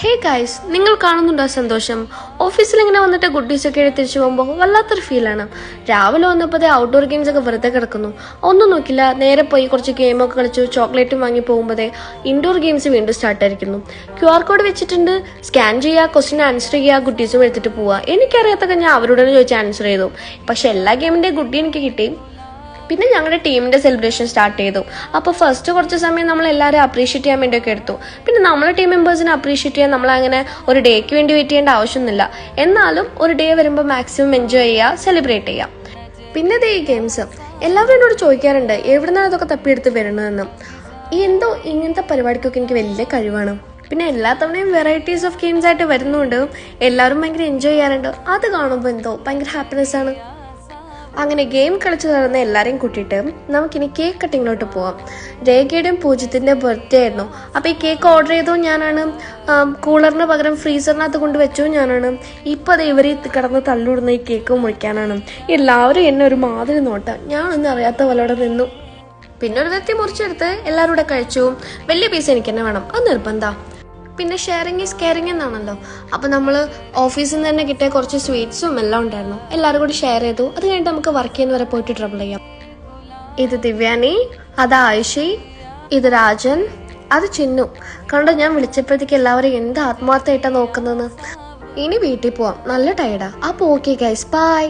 Hey guys, നിങ്ങൾ കാണുന്നുണ്ടോ സന്തോഷം? ഓഫീസിൽ ഇങ്ങനെ വന്നിട്ട് ഗുഡീസൊക്കെ എഴുതി തിരിച്ചു പോകുമ്പോൾ വല്ലാത്തൊരു ഫീലാണ്. രാവിലെ വന്നപ്പോൾ ഔട്ട്ഡോർ ഗെയിംസ് ഒക്കെ വെറുതെ കിടക്കുന്നു. ഒന്നും നോക്കില്ല, നേരെ പോയി കുറച്ച് ഗെയിമൊക്കെ കളിച്ചു ചോക്ലേറ്റും വാങ്ങി പോകുമ്പോഴേ ഇൻഡോർ ഗെയിംസ് വീണ്ടും സ്റ്റാർട്ട് ആയിരിക്കുന്നു. QR കോഡ് വെച്ചിട്ടുണ്ട്, സ്കാൻ ചെയ്യുക, ക്വസ്റ്റ്യൻ ആൻസർ ചെയ്യുക, ഗുഡീസും എടുത്തിട്ട് പോവുക. എനിക്കറിയാത്തൊക്കെ ഞാൻ അവരോട് ചോദിച്ച് ആൻസർ ചെയ്തു. പക്ഷെ എല്ലാ ഗെയിമിന്റെ ഗുഡി എനിക്ക് കിട്ടി. പിന്നെ ഞങ്ങളുടെ ടീമിന്റെ സെലിബ്രേഷൻ സ്റ്റാർട്ട് ചെയ്തു. അപ്പോൾ ഫസ്റ്റ് കുറച്ച് സമയം നമ്മൾ എല്ലാവരും അപ്രീഷിയേറ്റ് ചെയ്യാൻ വേണ്ടിയൊക്കെ എടുത്തു. പിന്നെ നമ്മളെ ടീം മെമ്പേഴ്സിനെ അപ്രീഷിയേറ്റ് ചെയ്യാൻ നമ്മൾ അങ്ങനെ ഒരു ഡേക്ക് വേണ്ടി വെയിറ്റ് ചെയ്യേണ്ട ആവശ്യമൊന്നുമില്ല. എന്നാലും ഒരു ഡേ വരുമ്പോൾ മാക്സിമം എൻജോയ് ചെയ്യുക, സെലിബ്രേറ്റ് ചെയ്യുക. പിന്നെ ഈ ഗെയിംസ് എല്ലാവരും എന്നോട് ചോദിക്കാറുണ്ട് എവിടെ നിന്നാണ് ഇതൊക്കെ തപ്പിയെടുത്ത് വരണതെന്ന്. എന്തോ ഇങ്ങനത്തെ പരിപാടിക്കൊക്കെ എനിക്ക് വലിയ കഴിവാണ്. പിന്നെ എല്ലാ തവണയും വെറൈറ്റീസ് ഓഫ് ഗെയിംസ് ആയിട്ട് വരുന്നുണ്ട്. എല്ലാവരും ഭയങ്കര എൻജോയ് ചെയ്യാറുണ്ട്. അത് കാണുമ്പോൾ എന്തോ ഭയങ്കര ഹാപ്പിനെസ് ആണ്. അങ്ങനെ ഗെയിം കളിച്ചു നടന്ന എല്ലാവരെയും കൂട്ടിയിട്ട് നമുക്കിനി കേക്ക് കട്ടിങ്ങിലോട്ട് പോവാം. രേഖയുടെയും പൂജ്യത്തിൻ്റെ ബർത്ത്ഡേ ആയിരുന്നു. അപ്പോൾ ഈ കേക്ക് ഓർഡർ ചെയ്തോ ഞാനാണ്, കൂളറിന് പകരം ഫ്രീസറിനകത്ത് കൊണ്ടുവച്ചോ ഞാനാണ്. ഇപ്പോൾ അത് ഇവർ കിടന്ന് തള്ളിവിടുന്ന ഈ കേക്ക് മുറിക്കാനാണ്. എല്ലാവരും എന്നെ ഒരു മാതിരി നോട്ട. ഞാനൊന്നും അറിയാത്ത പോലെയോടെ നിന്നു. പിന്നെ ഒരു വ്യക്തി മുറിച്ചെടുത്ത് എല്ലാവരും കൂടെ കഴിച്ചു. വലിയ പീസ് എനിക്ക് തന്നെ വേണം, അത് നിർബന്ധം. പിന്നെ ഷെയറിങ് ഈസ് കെയറിങ് എന്നാണല്ലോ. അപ്പോൾ നമ്മൾ ഓഫീസിൽ നിന്ന് തന്നെ കിട്ടിയ കുറച്ച് സ്വീറ്റ്സും എല്ലാം ഉണ്ടായിരുന്നു. എല്ലാവരും കൂടി ഷെയർ ചെയ്തു. അത് കഴിഞ്ഞിട്ട് നമുക്ക് വർക്ക് ചെയ്യുന്ന വരെ പോയിട്ട് ട്രബിൾ ചെയ്യാം. ഇത് ദിവ്യാനി, അത് ആയിഷി, ഇത് രാജൻ, അത് ചിന്നു. കണ്ടോ, ഞാൻ വിളിച്ചപ്പോഴത്തേക്ക് എല്ലാവരും എന്ത് ആത്മാർത്ഥമായിട്ടാണ് നോക്കുന്നതെന്ന്. ഇനി വീട്ടിൽ പോവാം, നല്ല ടയർഡാ. അപ്പോൾ ഓക്കെ ഗൈസ്, ബൈ.